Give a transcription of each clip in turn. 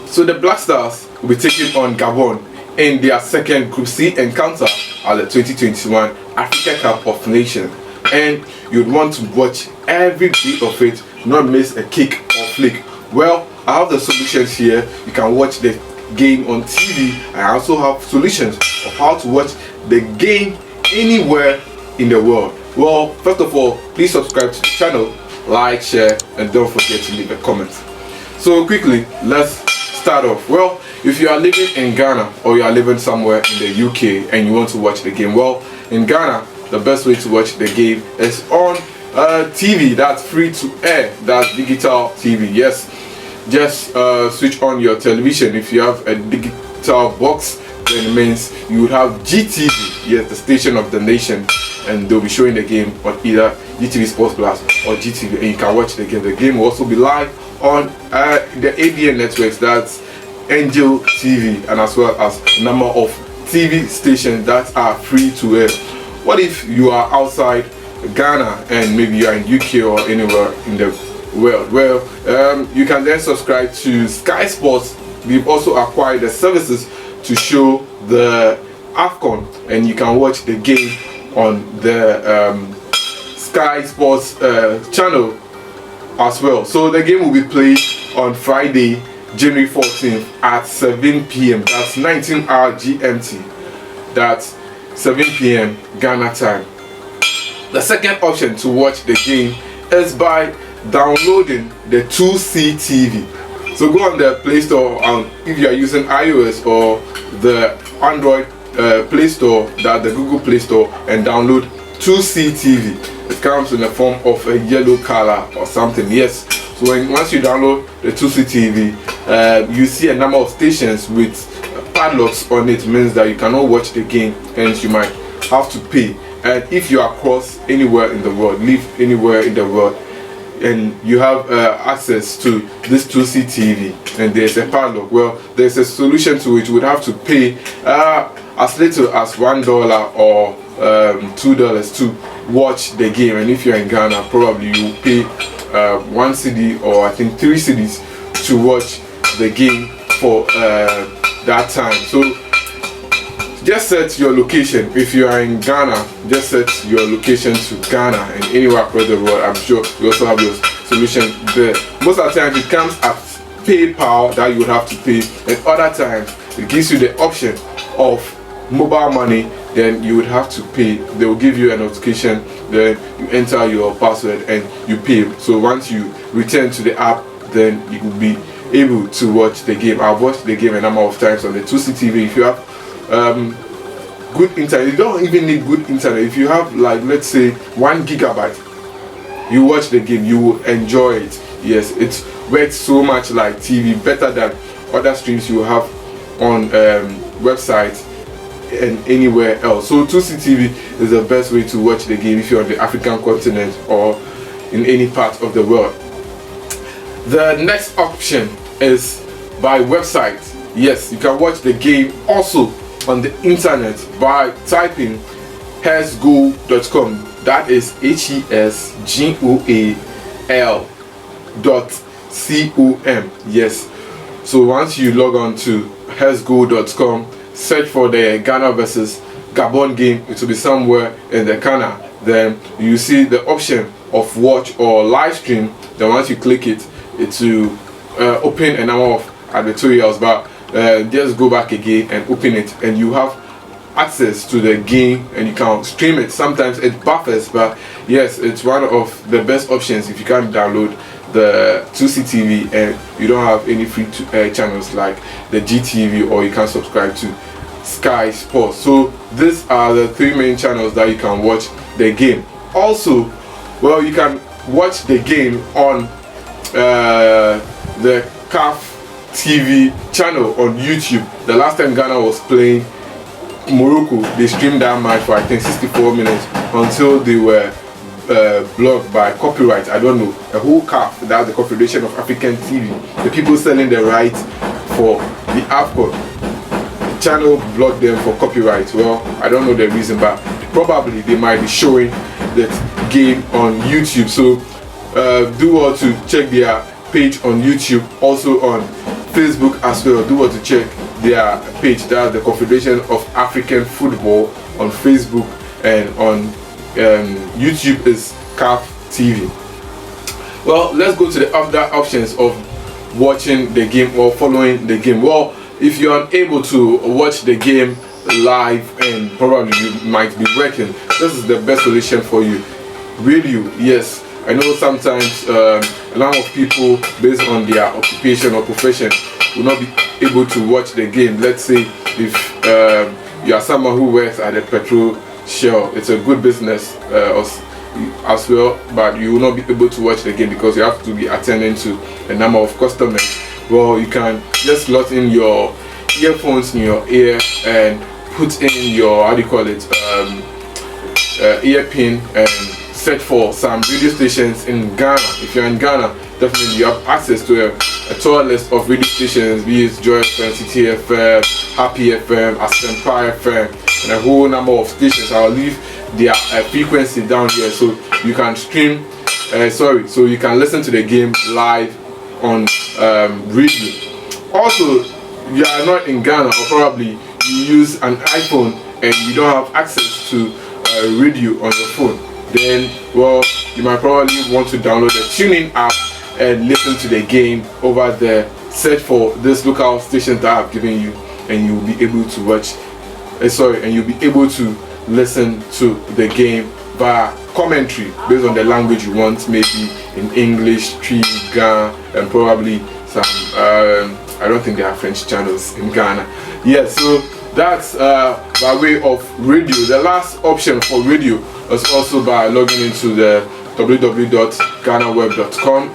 So the Black Stars will be taking on Gabon in their second Group C encounter at the 2021 Africa Cup of Nations, and you'd want to watch every bit of it, not miss a kick or flick. Well, I have the solutions here. You can watch the game on TV. I also have solutions of how to watch the game anywhere in the world. Well, first of all, please subscribe to the channel, like, share, and don't forget to leave a comment. So quickly, let's start off. Well, if you are living in Ghana or you are living somewhere in the UK and you want to watch the game, well, in Ghana, the best way to watch the game is on TV. That's free to air. That's digital TV. Yes, just switch on your television. If you have a digital box, then it means you would have GTV. Yes, the station of the nation, and they'll be showing the game on either GTV Sports Plus or GTV, and you can watch the game. The game will also be live on the ABN networks. That's Angel TV, and as well as a number of TV stations that are free to air. What if you are outside Ghana and maybe you are in UK or anywhere in the world? Well, you can then subscribe to Sky Sports. We've also acquired the services to show the AFCON, and you can watch the game on the Sky Sports channel as well. So the game will be played on Friday, January 14th at 7 p.m. That's 19-hour GMT. That's 7 p.m. Ghana time. The second option to watch the game is by downloading the 2C TV. So go on the Play Store, if you are using iOS or the Android Play Store, that the Google Play Store, and download 2C TV. It comes in the form of a yellow color or something. Yes. So once you download the 2C TV, you see a number of stations with padlocks on it. Means that you cannot watch the game, and you might have to pay. And if you are across anywhere in the world, live anywhere in the world, and you have access to this 2C TV and there's a padlock, well, there's a solution to it. You would have to pay as little as $1 or $2 to watch the game. And if you're in Ghana, probably you pay 1 CD or I think 3 CDs to watch the game for that time. So just set your location. If you are in Ghana, just set your location to Ghana, and anywhere across the world, I'm sure you also have your solution there. Most of the time it comes at PayPal that you would have to pay, and other times it gives you the option of mobile money, then you would have to pay. They will give you a notification, then you enter your password and you pay. So once you return to the app, then you will be able to watch the game. I've watched the game a number of times on the 2C TV. If you have good internet, you don't even need good internet. If you have, like, let's say 1 gigabyte, you watch the game, you will enjoy it. Yes, it works so much like TV, better than other streams you have on websites and anywhere else. So 2C TV is the best way to watch the game if you're on the African continent or in any part of the world. The next option is by website. Yes, you can watch the game also on the internet by typing hesgoal.com. That is HESGOAL.com. Yes. So once you log on to hesgoal.com, search for the Ghana versus Gabon game. It will be somewhere in the Ghana. Then you see the option of watch or live stream. Then once you click it, it will open a number of advertorials, but just go back again and open it, and you have access to the game and you can stream it. Sometimes it buffers, but yes, it's one of the best options if you can't download the 2C TV and you don't have any free channels like the GTV, or you can subscribe to Sky Sports. So these are the 3 main channels that you can watch the game. Also, well, you can watch the game on the CAF TV channel on YouTube. The last time Ghana was playing Morocco, they streamed that match for I think 64 minutes until they were blocked by copyright. I don't know, a whole CAF, that's the Confederation of African TV, the people selling the rights for the AFCON channel blocked them for copyright. Well, I don't know the reason, but probably they might be showing that game on YouTube. So do well to check their page on YouTube, also on Facebook as well. Do want to check their page. That's the Confederation of African Football on Facebook, and on YouTube is CAF TV. Well, let's go to the other options of watching the game or following the game. Well, if you're unable to watch the game live and probably you might be working, this is the best solution for you. Radio, yes, I know sometimes a lot of people, based on their occupation or profession, will not be able to watch the game. Let's say if you are someone who works at a petrol shell, it's a good business as well, but you will not be able to watch the game because you have to be attending to a number of customers. Well, you can just slot in your earphones in your ear and put in your, how do you call it, ear pin, and search for some radio stations in Ghana. If you're in Ghana, definitely you have access to a tour list of radio stations, be it Joy FM, City FM, Happy FM, Asempa FM, and a whole number of stations. I'll leave their frequency down here so you can stream, so you can listen to the game live on radio. Also, you are not in Ghana, or probably you use an iPhone and you don't have access to radio on your phone, then well, you might probably want to download the TuneIn app and listen to the game over there. Search for this local station that I've given you, and you'll be able to watch and you'll be able to listen to the game via commentary based on the language you want, maybe in English, Twi, Ghana, and probably some I don't think there are French channels in Ghana. Yeah, so that's by way of radio. The last option for radio is also by logging into the www.ghanaweb.com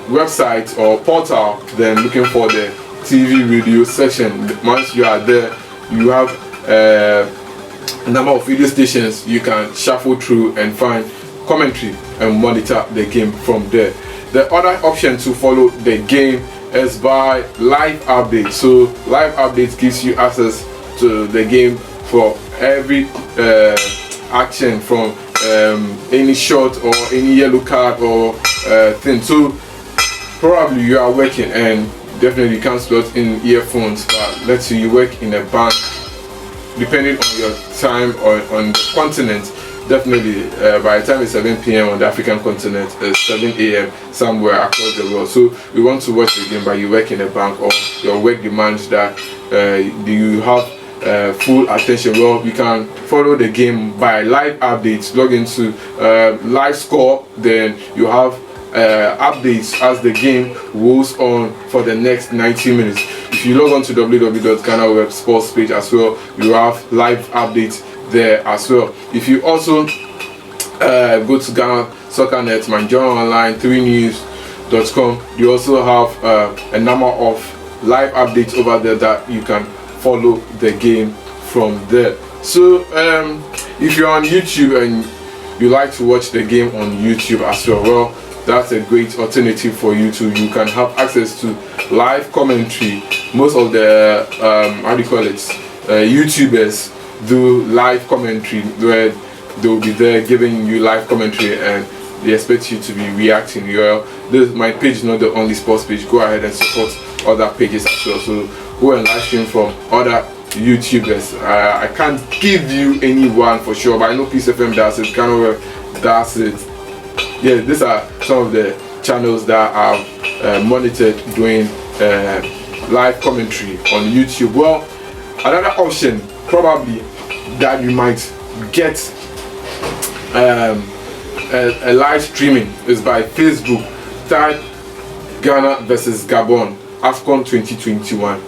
website or portal, then looking for the TV radio section. Once you are there, you have a number of radio stations you can shuffle through and find commentary and monitor the game from there. The other option to follow the game is by live updates. So live updates gives you access to the game for every action, from any shot or any yellow card or thing. So probably you are working and definitely you can't slot in earphones, but let's say you work in a bank, depending on your time or on the continent. Definitely by the time it's 7 p.m. on the African continent, it's 7 a.m. somewhere across the world. So you want to watch the game, but you work in a bank or your work demands that you have full attention. Well, you can follow the game by live updates. Log into live score, then you have updates as the game goes on for the next 90 minutes. If you log on to www.Ghana Sports page as well, you have live updates there as well. If you also go to Ghana SoccerNet, Manjaro Online, 3news.com, you also have a number of live updates over there that you can follow the game from there. So if you're on YouTube and you like to watch the game on YouTube as well, that's a great alternative for you too. You can have access to live commentary. Most of the YouTubers do live commentary where they'll be there giving you live commentary and they expect you to be reacting. My page is not the only sports page. Go ahead and support other pages as well. So go and live stream from other YouTubers. I can't give you anyone for sure, but I know Peace FM does it, Ghana does it. Yeah, these are some of the channels that are monitored doing live commentary on YouTube. Well, another option probably that you might get a live streaming is by Facebook. Type Ghana versus Gabon AFCON 2021.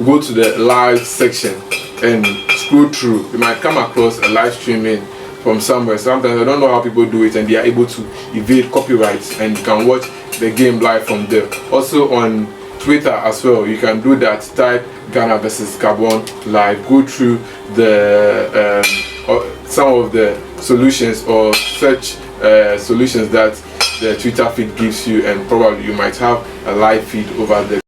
Go to the live section and scroll through. You might come across a live streaming from somewhere. Sometimes I don't know how people do it and they are able to evade copyrights, and you can watch the game live from there. Also on Twitter as well, you can do that. Type Ghana versus Gabon live. Go through the some of the solutions or search solutions that the Twitter feed gives you, and probably you might have a live feed over there.